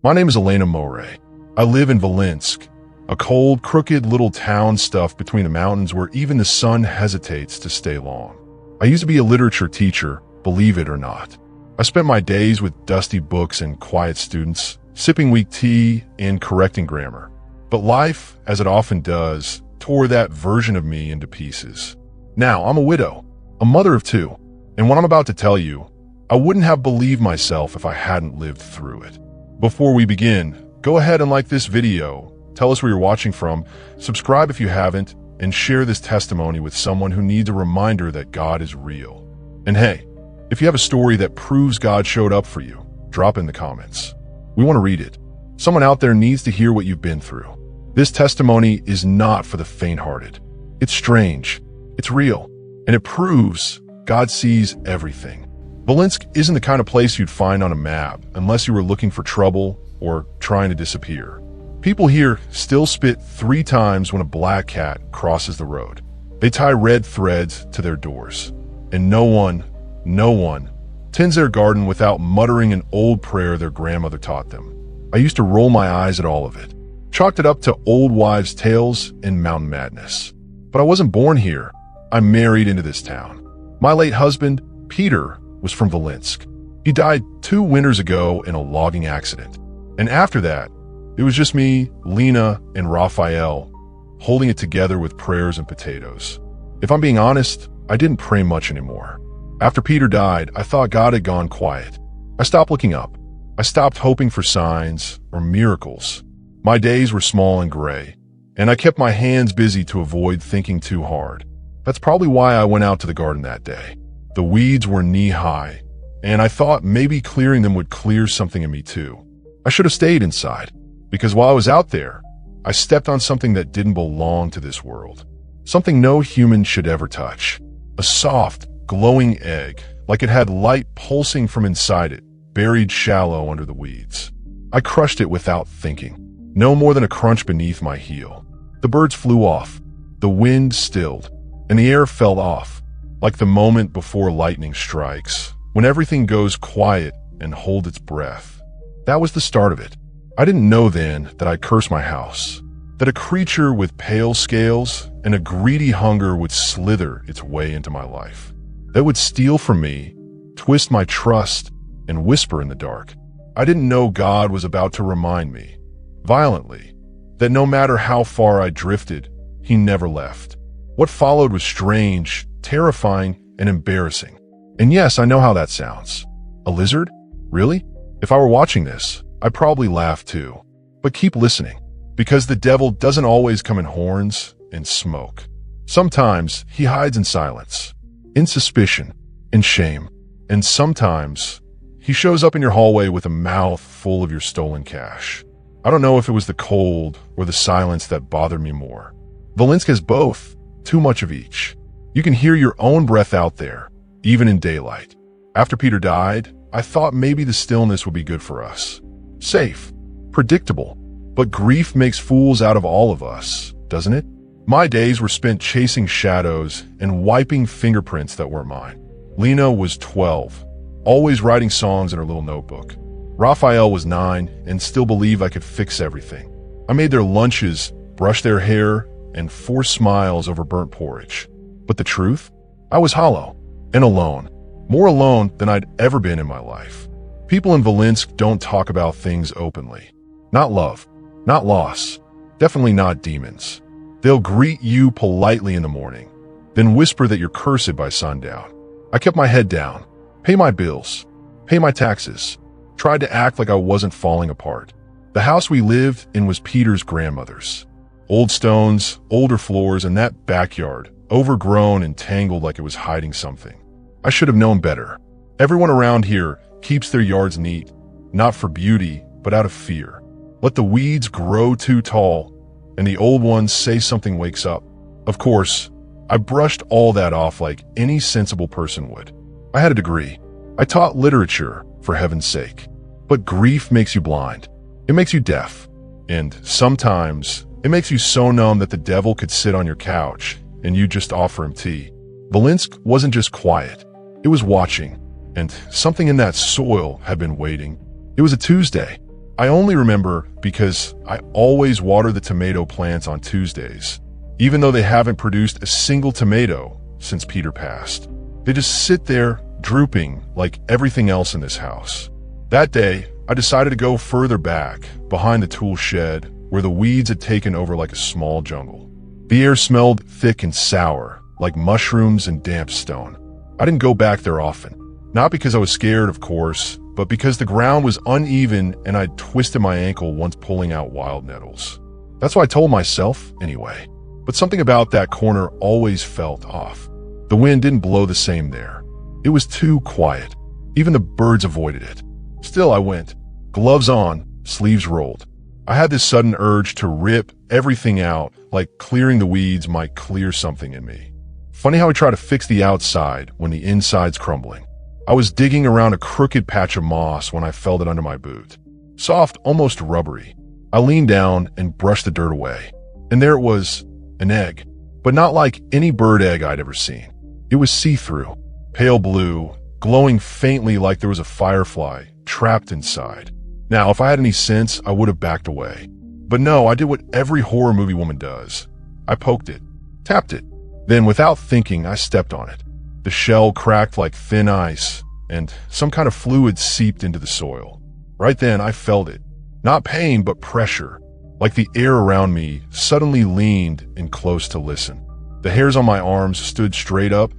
My name is Elena Moray. I live in Volinsk, a cold, crooked little town stuffed between the mountains where even the sun hesitates to stay long. I used to be a literature teacher, believe it or not. I spent my days with dusty books and quiet students, sipping weak tea and correcting grammar. But life, as it often does, tore that version of me into pieces. Now, I'm a widow, a mother of two, and what I'm about to tell you, I wouldn't have believed myself if I hadn't lived through it. Before we begin, go ahead and like this video, tell us where you're watching from, subscribe if you haven't, and share this testimony with someone who needs a reminder that God is real. And hey, if you have a story that proves God showed up for you, drop in the comments. We want to read it. Someone out there needs to hear what you've been through. This testimony is not for the faint-hearted. It's strange, it's real, and it proves God sees everything. Volinsk isn't the kind of place you'd find on a map unless you were looking for trouble or trying to disappear. People here still spit 3 times when a black cat crosses the road. They tie red threads to their doors. And no one tends their garden without muttering an old prayer their grandmother taught them. I used to roll my eyes at all of it, chalked it up to old wives' tales and mountain madness. But I wasn't born here. I married into this town. My late husband, Peter, was from Volinsk. He died 2 winters ago in a logging accident. And after that, it was just me, Lena, and Raphael, holding it together with prayers and potatoes. If I'm being honest, I didn't pray much anymore. After Peter died, I thought God had gone quiet. I stopped looking up. I stopped hoping for signs or miracles. My days were small and gray, and I kept my hands busy to avoid thinking too hard. That's probably why I went out to the garden that day. The weeds were knee-high, and I thought maybe clearing them would clear something in me too. I should have stayed inside, because while I was out there, I stepped on something that didn't belong to this world. Something no human should ever touch. A soft, glowing egg, like it had light pulsing from inside it, buried shallow under the weeds. I crushed it without thinking, no more than a crunch beneath my heel. The birds flew off, the wind stilled, and the air fell off, like the moment before lightning strikes, when everything goes quiet and holds its breath. That was the start of it. I didn't know then that I'd curse my house, that a creature with pale scales and a greedy hunger would slither its way into my life, that would steal from me, twist my trust, and whisper in the dark. I didn't know God was about to remind me, violently, that no matter how far I drifted, He never left. What followed was strange, terrifying, and embarrassing. And yes, I know how that sounds. A lizard? Really? If I were watching this, I'd probably laugh too. But keep listening, because the devil doesn't always come in horns and smoke. Sometimes he hides in silence, in suspicion, in shame, and sometimes he shows up in your hallway with a mouth full of your stolen cash. I don't know if it was the cold or the silence that bothered me more. Volinsk has both, too much of each. You can hear your own breath out there, even in daylight. After Peter died, I thought maybe the stillness would be good for us. Safe, predictable, but grief makes fools out of all of us, doesn't it? My days were spent chasing shadows and wiping fingerprints that weren't mine. Lena was 12, always writing songs in her little notebook. Raphael was 9 and still believed I could fix everything. I made their lunches, brushed their hair, and force smiles over burnt porridge. But the truth? I was hollow and alone, more alone than I'd ever been in my life. People in Volinsk don't talk about things openly. Not love, not loss, definitely not demons. They'll greet you politely in the morning, then whisper that you're cursed by sundown. I kept my head down, pay my bills, pay my taxes, tried to act like I wasn't falling apart. The house we lived in was Peter's grandmother's. Old stones, older floors, and that backyard, overgrown and tangled like it was hiding something. I should have known better. Everyone around here keeps their yards neat, not for beauty, but out of fear. Let the weeds grow too tall, and the old ones say something wakes up. Of course, I brushed all that off like any sensible person would. I had a degree. I taught literature, for heaven's sake. But grief makes you blind. It makes you deaf. And sometimes, it makes you so numb that the devil could sit on your couch and you just offer him tea. Volinsk wasn't just quiet. It was watching, and something in that soil had been waiting. It was a Tuesday. I only remember because I always water the tomato plants on Tuesdays, even though they haven't produced a single tomato since Peter passed. They just sit there, drooping like everything else in this house. That day, I decided to go further back, behind the tool shed, where the weeds had taken over like a small jungle. The air smelled thick and sour, like mushrooms and damp stone. I didn't go back there often. Not because I was scared, of course, but because the ground was uneven and I'd twisted my ankle once pulling out wild nettles. That's what I told myself, anyway. But something about that corner always felt off. The wind didn't blow the same there. It was too quiet. Even the birds avoided it. Still, I went. Gloves on, sleeves rolled. I had this sudden urge to rip everything out, like clearing the weeds might clear something in me. Funny how we try to fix the outside when the inside's crumbling. I was digging around a crooked patch of moss when I felt it under my boot. Soft, almost rubbery. I leaned down and brushed the dirt away. And there it was, an egg. But not like any bird egg I'd ever seen. It was see-through, pale blue, glowing faintly like there was a firefly trapped inside. Now, if I had any sense, I would have backed away. But no, I did what every horror movie woman does. I poked it, tapped it. Then, without thinking, I stepped on it. The shell cracked like thin ice, and some kind of fluid seeped into the soil. Right then, I felt it. Not pain, but pressure. Like the air around me suddenly leaned in close to listen. The hairs on my arms stood straight up,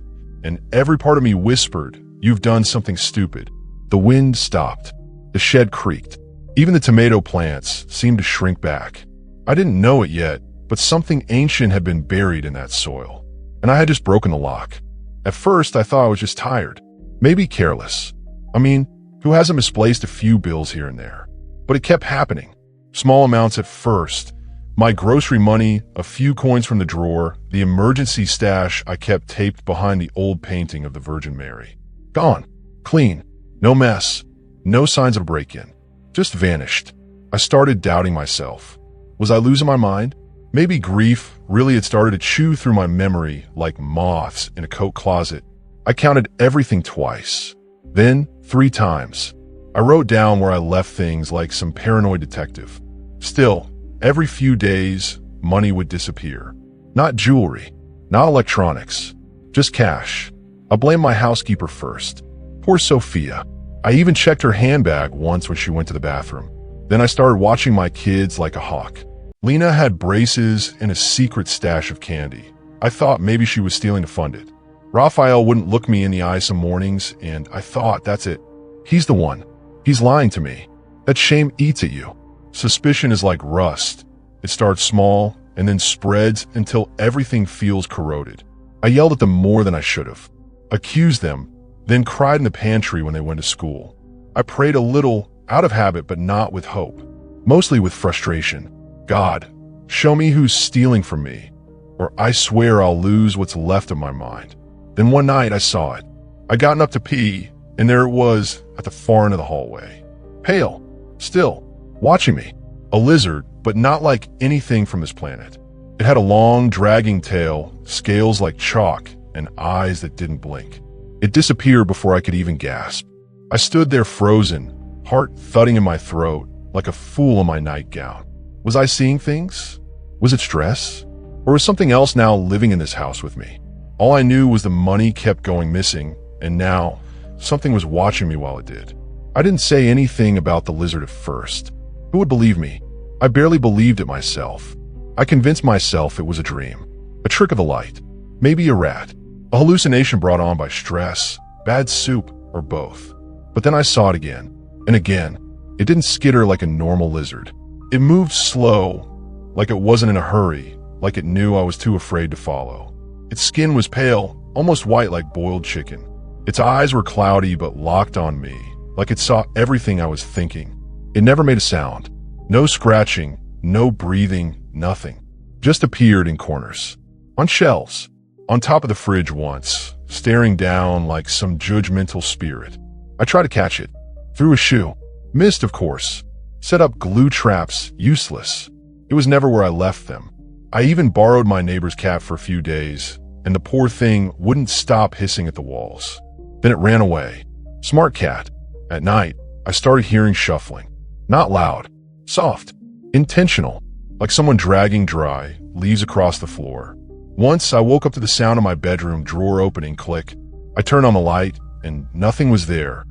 and every part of me whispered, "You've done something stupid." The wind stopped. The shed creaked. Even the tomato plants seemed to shrink back. I didn't know it yet, but something ancient had been buried in that soil. And I had just broken the lock. At first, I thought I was just tired. Maybe careless. I mean, who hasn't misplaced a few bills here and there? But it kept happening. Small amounts at first. My grocery money, a few coins from the drawer, the emergency stash I kept taped behind the old painting of the Virgin Mary. Gone. Clean. No mess. No signs of break-in. Just vanished. I started doubting myself. Was I losing my mind? Maybe grief really had started to chew through my memory like moths in a coat closet. I counted everything twice. Then 3 times. I wrote down where I left things like some paranoid detective. Still, every few days, money would disappear. Not jewelry, not electronics, just cash. I blamed my housekeeper first. Poor Sophia. I even checked her handbag once when she went to the bathroom. Then I started watching my kids like a hawk. Lena had braces and a secret stash of candy. I thought maybe she was stealing to fund it. Raphael wouldn't look me in the eye some mornings, and I thought, that's it. He's the one. He's lying to me. That shame eats at you. Suspicion is like rust. It starts small and then spreads until everything feels corroded. I yelled at them more than I should have. Accused them, then cried in the pantry when they went to school. I prayed a little, out of habit but not with hope. Mostly with frustration. God, show me who's stealing from me, or I swear I'll lose what's left of my mind. Then one night I saw it. I'd gotten up to pee, and there it was at the far end of the hallway. Pale, still, watching me. A lizard, but not like anything from this planet. It had a long, dragging tail, scales like chalk, and eyes that didn't blink. It disappeared before I could even gasp. I stood there frozen, heart thudding in my throat, like a fool in my nightgown. Was I seeing things? Was it stress? Or was something else now living in this house with me? All I knew was the money kept going missing, and now something was watching me while it did. I didn't say anything about the lizard at first. Who would believe me? I barely believed it myself. I convinced myself it was a dream, a trick of the light, maybe a rat, a hallucination brought on by stress, bad soup, or both. But then I saw it again, and again. It didn't skitter like a normal lizard. It moved slow, like it wasn't in a hurry, like it knew I was too afraid to follow. Its skin was pale, almost white like boiled chicken. Its eyes were cloudy but locked on me, like it saw everything I was thinking. It never made a sound. No scratching, no breathing, nothing. Just appeared in corners. On shelves. On top of the fridge once, staring down like some judgmental spirit. I tried to catch it. Threw a shoe. Missed, of course. Set up glue traps, useless. It was never where I left them. I even borrowed my neighbor's cat for a few days, and the poor thing wouldn't stop hissing at the walls. Then it ran away. Smart cat. At night, I started hearing shuffling. Not loud, Soft. Intentional. Like someone dragging dry leaves across the floor. Once I woke up to the sound of my bedroom drawer opening click. I turned on the light and nothing was there.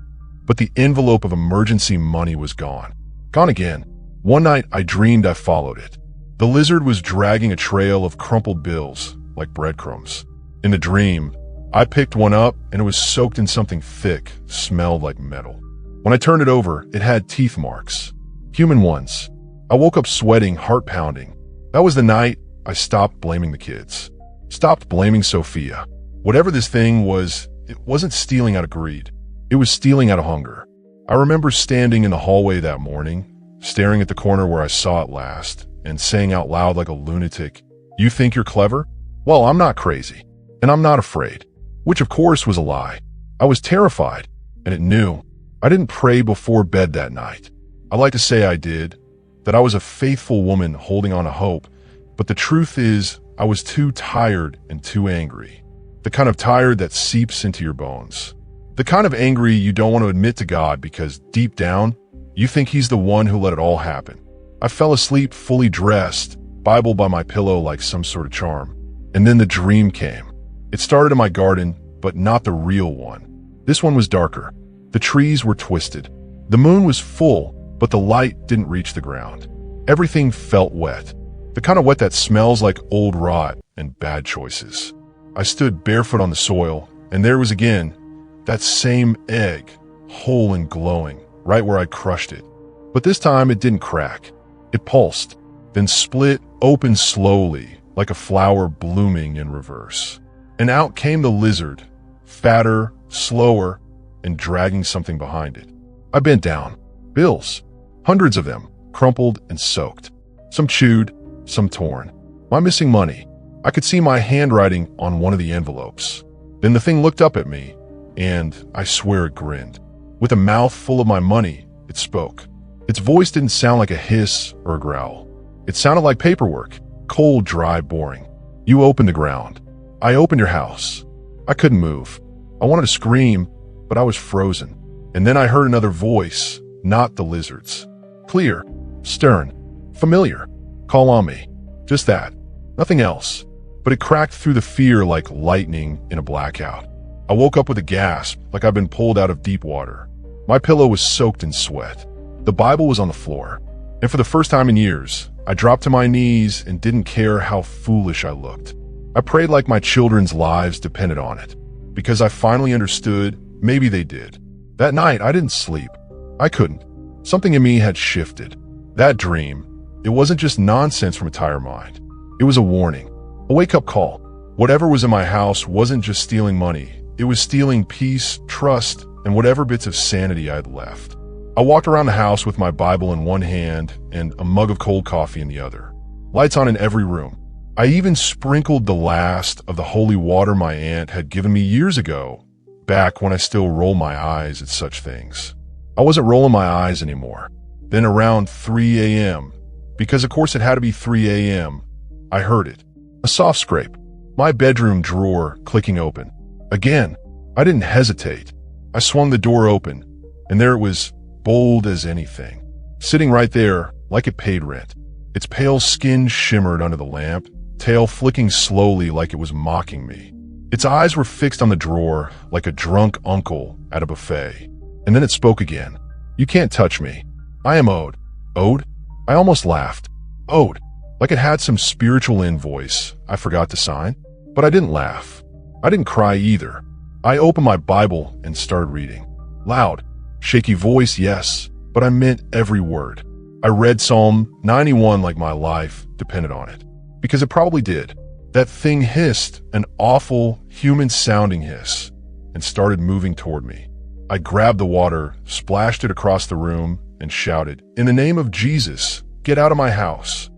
But the envelope of emergency money was gone. Gone again. One night I dreamed I followed it. The lizard was dragging a trail of crumpled bills like breadcrumbs. In the dream, I picked one up and it was soaked in something thick, smelled like metal. When I turned it over, it had teeth marks. Human ones. I woke up sweating, heart pounding. That was the night I stopped blaming the kids. Stopped blaming Sophia. Whatever this thing was, it wasn't stealing out of greed. It was stealing out of hunger. I remember standing in the hallway that morning, staring at the corner where I saw it last, and saying out loud like a lunatic, "You think you're clever? Well, I'm not crazy, and I'm not afraid." Which of course was a lie. I was terrified, and it knew. I didn't pray before bed that night. I like to say I did, that I was a faithful woman holding on to hope, but the truth is I was too tired and too angry. The kind of tired that seeps into your bones. The kind of angry you don't want to admit to God because deep down, you think he's the one who let it all happen. I fell asleep fully dressed, Bible by my pillow like some sort of charm. And then the dream came. It started in my garden, but not the real one. This one was darker. The trees were twisted. The moon was full, but the light didn't reach the ground. Everything felt wet. The kind of wet that smells like old rot and bad choices. I stood barefoot on the soil, and there was again that same egg, whole and glowing, right where I crushed it. But this time it didn't crack. It pulsed, then split open slowly, like a flower blooming in reverse. And out came the lizard, fatter, slower, and dragging something behind it. I bent down. Bills. Hundreds of them, crumpled and soaked. Some chewed, some torn. My missing money. I could see my handwriting on one of the envelopes. Then the thing looked up at me, and I swear it grinned. With a mouth full of my money, it spoke. Its voice didn't sound like a hiss or a growl. It sounded like paperwork, cold, dry, boring. You opened the ground. I opened your house. I couldn't move. I wanted to scream, but I was frozen. And then I heard another voice, not the lizard's. Clear, stern, familiar. Call on me. Just that. Nothing else. But it cracked through the fear like lightning in a blackout. I woke up with a gasp, like I'd been pulled out of deep water. My pillow was soaked in sweat. The Bible was on the floor. And for the first time in years, I dropped to my knees and didn't care how foolish I looked. I prayed like my children's lives depended on it. Because I finally understood, maybe they did. That night, I didn't sleep. I couldn't. Something in me had shifted. That dream, it wasn't just nonsense from a tired mind. It was a warning, a wake-up call. Whatever was in my house wasn't just stealing money. It was stealing peace, trust, and whatever bits of sanity I'd left. I walked around the house with my Bible in one hand and a mug of cold coffee in the other. Lights on in every room. I even sprinkled the last of the holy water my aunt had given me years ago, back when I still roll my eyes at such things. I wasn't rolling my eyes anymore. Then around 3 a.m., because of course it had to be 3 a.m., I heard it. A soft scrape. My bedroom drawer clicking open. Again, I didn't hesitate. I swung the door open, and there it was, bold as anything. Sitting right there, like it paid rent. Its pale skin shimmered under the lamp, tail flicking slowly like it was mocking me. Its eyes were fixed on the drawer like a drunk uncle at a buffet. And then it spoke again. "You can't touch me. I am owed." Owed? I almost laughed. Owed. Like it had some spiritual invoice I forgot to sign. But I didn't laugh. I didn't cry either. I opened my Bible and started reading. Loud. Shaky voice, yes, but I meant every word. I read Psalm 91 like my life depended on it. Because it probably did. That thing hissed, an awful, human-sounding hiss, and started moving toward me. I grabbed the water, splashed it across the room, and shouted, "In the name of Jesus, get out of my house."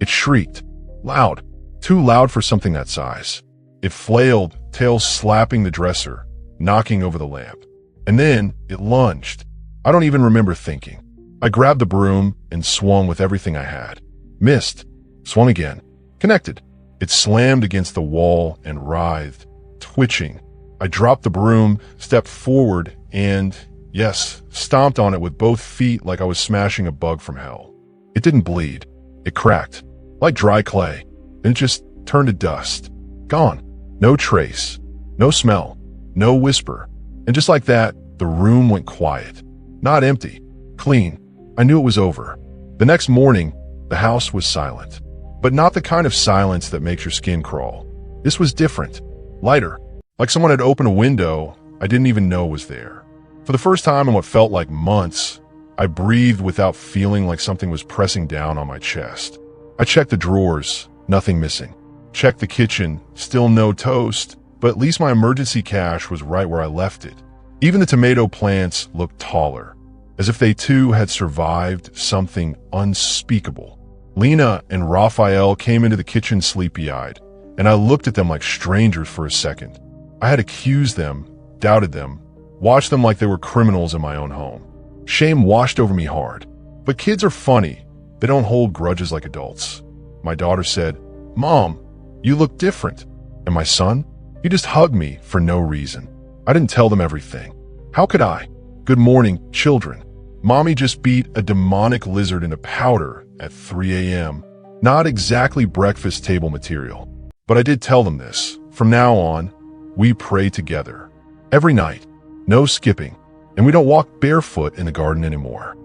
It shrieked. Loud. Too loud for something that size. It flailed, tail slapping the dresser, knocking over the lamp. And then it lunged. I don't even remember thinking. I grabbed the broom and swung with everything I had. Missed. Swung again. Connected. It slammed against the wall and writhed, twitching. I dropped the broom, stepped forward, and, yes, stomped on it with both feet like I was smashing a bug from hell. It didn't bleed. It cracked, like dry clay, and it just turned to dust. Gone. No trace. No smell. No whisper. And just like that, the room went quiet. Not empty. Clean. I knew it was over. The next morning, the house was silent. But not the kind of silence that makes your skin crawl. This was different. Lighter. Like someone had opened a window I didn't even know was there. For the first time in what felt like months, I breathed without feeling like something was pressing down on my chest. I checked the drawers, nothing missing. Checked the kitchen, still no toast, but at least my emergency cash was right where I left it. Even the tomato plants looked taller, as if they too had survived something unspeakable. Lena and Raphael came into the kitchen sleepy-eyed, and I looked at them like strangers for a second. I had accused them, doubted them, watched them like they were criminals in my own home. Shame washed over me hard. But kids are funny. They don't hold grudges like adults. My daughter said, "Mom, you look different." And my son? He just hugged me for no reason. I didn't tell them everything. How could I? Good morning, children. Mommy just beat a demonic lizard into powder at 3 a.m. Not exactly breakfast table material. But I did tell them this. From now on, we pray together. Every night. No skipping. And we don't walk barefoot in the garden anymore.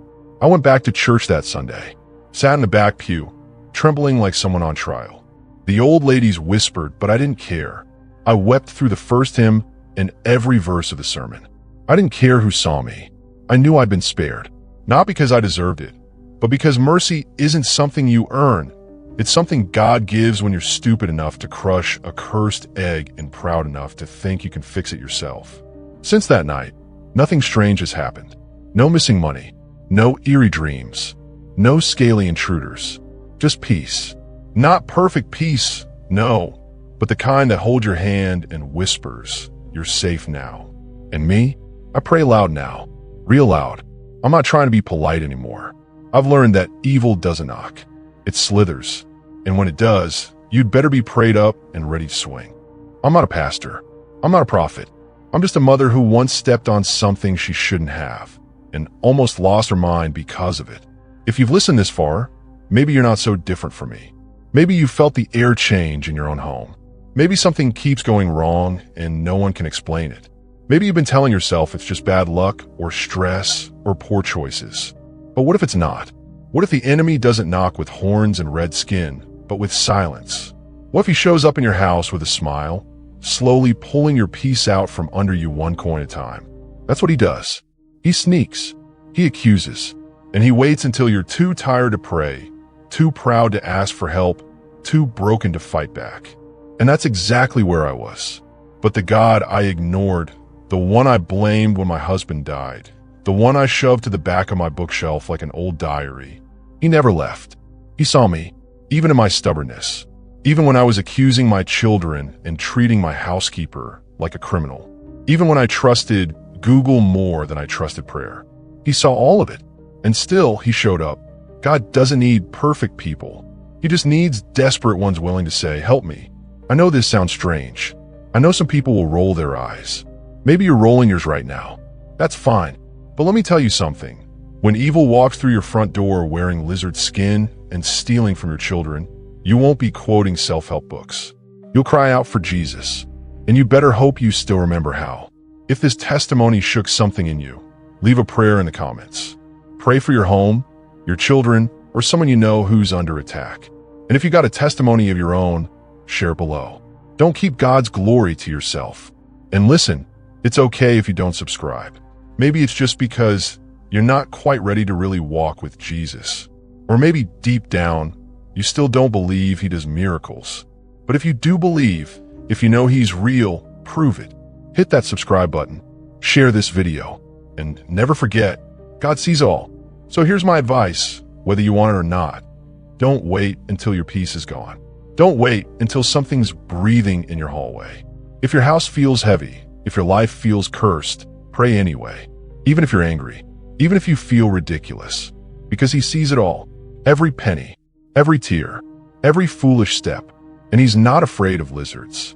I went back to church that Sunday. Sat in the back pew, trembling like someone on trial. The old ladies whispered, but I didn't care. I wept through the first hymn and every verse of the sermon. I didn't care who saw me. I knew I'd been spared. Not because I deserved it, but because mercy isn't something you earn. It's something God gives when you're stupid enough to crush a cursed egg and proud enough to think you can fix it yourself. Since that night, nothing strange has happened. No missing money. No eerie dreams. No scaly intruders. Just peace. Not perfect peace, no, but the kind that holds your hand and whispers, "You're safe now." And me? I pray loud now. Real loud. I'm not trying to be polite anymore. I've learned that evil doesn't knock. It slithers. And when it does, you'd better be prayed up and ready to swing. I'm not a pastor. I'm not a prophet. I'm just a mother who once stepped on something she shouldn't have and almost lost her mind because of it. If you've listened this far, maybe you're not so different from me. Maybe you felt the air change in your own home. Maybe something keeps going wrong and no one can explain it. Maybe you've been telling yourself it's just bad luck or stress or poor choices. But what if it's not? What if the enemy doesn't knock with horns and red skin, but with silence? What if he shows up in your house with a smile, slowly pulling your peace out from under you one coin at a time? That's what he does. He sneaks. He accuses. And he waits until you're too tired to pray, too proud to ask for help, too broken to fight back. And that's exactly where I was. But the God I ignored, the one I blamed when my husband died, the one I shoved to the back of my bookshelf like an old diary, he never left. He saw me, even in my stubbornness, even when I was accusing my children and treating my housekeeper like a criminal, even when I trusted Google more than I trusted prayer. He saw all of it, and still he showed up. God doesn't need perfect people. He just needs desperate ones willing to say, "Help me." I know this sounds strange. I know some people will roll their eyes. Maybe you're rolling yours right now. That's fine. But let me tell you something. When evil walks through your front door wearing lizard skin and stealing from your children, you won't be quoting self-help books. You'll cry out for Jesus. And you better hope you still remember how. If this testimony shook something in you, leave a prayer in the comments. Pray for your home, your children, or someone you know who's under attack. And if you got a testimony of your own, share below. Don't keep God's glory to yourself. And listen, it's okay if you don't subscribe. Maybe it's just because you're not quite ready to really walk with Jesus. Or maybe deep down, you still don't believe he does miracles. But if you do believe, if you know he's real, prove it. Hit that subscribe button, share this video, and never forget, God sees all. So here's my advice, whether you want it or not. Don't wait until your peace is gone. Don't wait until something's breathing in your hallway. If your house feels heavy, if your life feels cursed, pray anyway. Even if you're angry, even if you feel ridiculous, because he sees it all. Every penny, every tear, every foolish step, and he's not afraid of lizards.